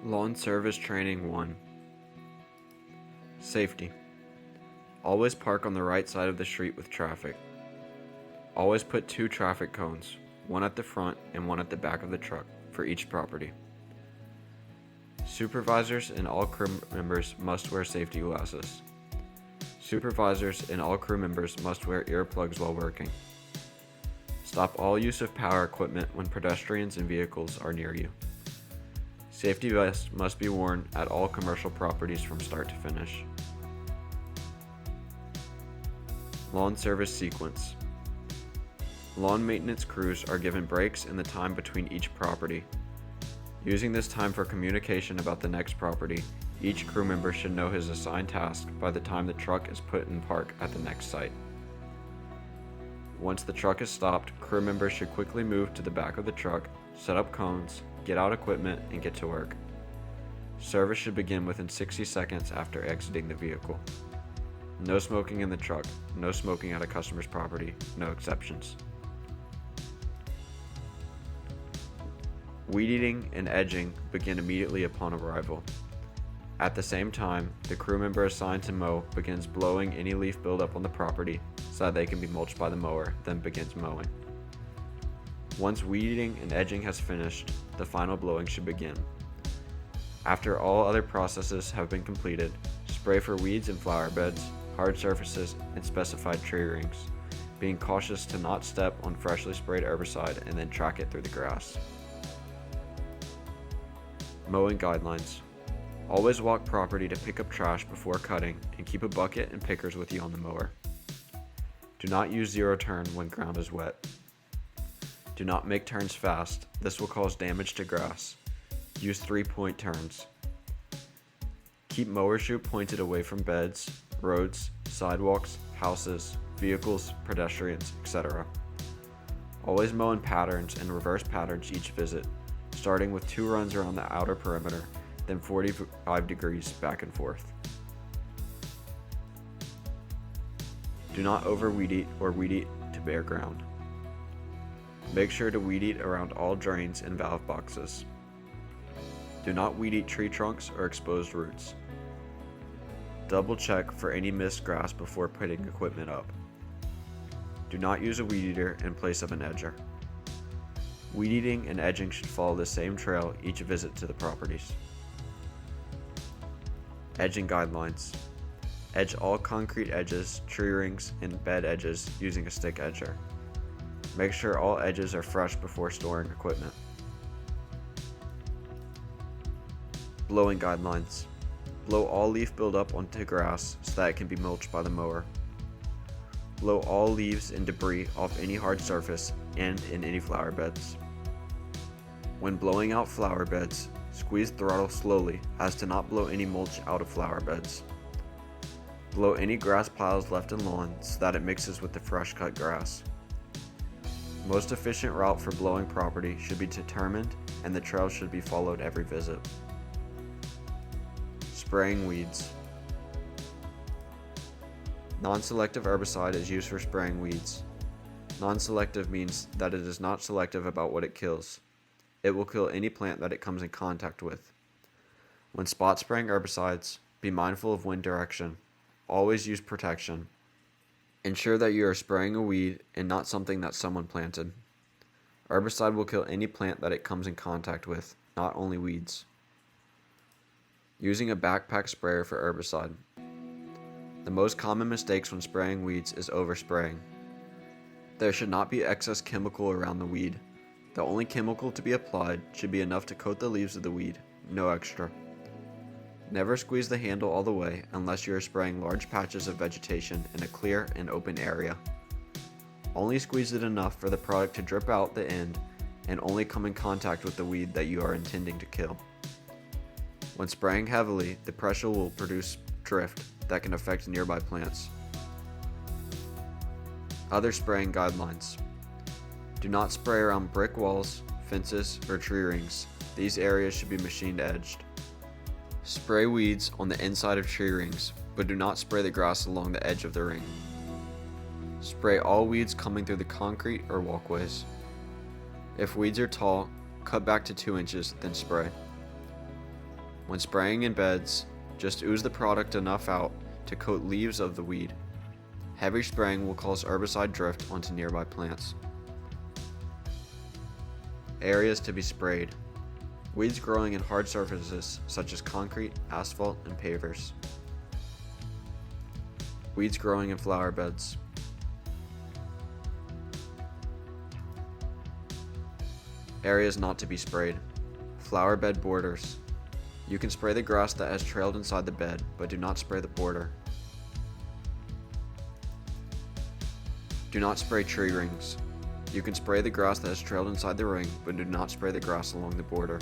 Lawn Service Training 1. Safety. Always park on the right side of the street with traffic. Always put 2 traffic cones, one at the front and one at the back of the truck, for each property. Supervisors and all crew members must wear safety glasses. Supervisors and all crew members must wear earplugs while working. Stop all use of power equipment when pedestrians and vehicles are near you. Safety vests must be worn at all commercial properties from start to finish. Lawn service sequence. Lawn maintenance crews are given breaks in the time between each property. Using this time for communication about the next property, each crew member should know his assigned task by the time the truck is put in park at the next site. Once the truck is stopped, crew members should quickly move to the back of the truck, set up cones, get out equipment, and get to work. Service should begin within 60 seconds after exiting the vehicle. No smoking in the truck, no smoking at a customer's property, no exceptions. Weed eating and edging begin immediately upon arrival. At the same time, the crew member assigned to mow begins blowing any leaf buildup on the property so that they can be mulched by the mower, then begins mowing. Once weed eating and edging has finished, the final blowing should begin. After all other processes have been completed, spray for weeds in flower beds, hard surfaces, and specified tree rings, being cautious to not step on freshly sprayed herbicide and then track it through the grass. Mowing guidelines. Always walk property to pick up trash before cutting and keep a bucket and pickers with you on the mower. Do not use zero turn when ground is wet. Do not make turns fast, this will cause damage to grass. Use 3-point turns. Keep mower chute pointed away from beds, roads, sidewalks, houses, vehicles, pedestrians, etc. Always mow in patterns and reverse patterns each visit, starting with 2 runs around the outer perimeter, then 45 degrees back and forth. Do not over weed eat or weed eat to bare ground. Make sure to weed eat around all drains and valve boxes. Do not weed eat tree trunks or exposed roots. Double check for any missed grass before putting equipment up. Do not use a weed eater in place of an edger. Weed eating and edging should follow the same trail each visit to the properties. Edging guidelines. Edge all concrete edges, tree rings, and bed edges using a stick edger. Make sure all edges are fresh before storing equipment. Blowing guidelines. Blow all leaf buildup onto grass so that it can be mulched by the mower. Blow all leaves and debris off any hard surface and in any flower beds. When blowing out flower beds, squeeze throttle slowly as to not blow any mulch out of flower beds. Blow any grass piles left in lawn so that it mixes with the fresh cut grass. Most efficient route for blowing property should be determined and the trail should be followed every visit. Spraying weeds. Non-selective herbicide is used for spraying weeds. Non-selective means that it is not selective about what it kills. It will kill any plant that it comes in contact with. When spot spraying herbicides, be mindful of wind direction. Always use protection. Ensure that you are spraying a weed and not something that someone planted. Herbicide will kill any plant that it comes in contact with, not only weeds. Using a backpack sprayer for herbicide. The most common mistakes when spraying weeds is overspraying. There should not be excess chemical around the weed. The only chemical to be applied should be enough to coat the leaves of the weed, no extra. Never squeeze the handle all the way unless you are spraying large patches of vegetation in a clear and open area. Only squeeze it enough for the product to drip out the end and only come in contact with the weed that you are intending to kill. When spraying heavily, the pressure will produce drift that can affect nearby plants. Other spraying guidelines. Do not spray around brick walls, fences, or tree rings. These areas should be machine edged. Spray weeds on the inside of tree rings, but do not spray the grass along the edge of the ring. Spray all weeds coming through the concrete or walkways. If weeds are tall, cut back to 2 inches, then spray. When spraying in beds, just ooze the product enough out to coat leaves of the weed. Heavy spraying will cause herbicide drift onto nearby plants. Areas to be sprayed. Weeds growing in hard surfaces such as concrete, asphalt, and pavers. Weeds growing in flower beds. Areas not to be sprayed. Flower bed borders. You can spray the grass that has trailed inside the bed, but do not spray the border. Do not spray tree rings. You can spray the grass that has trailed inside the ring, but do not spray the grass along the border.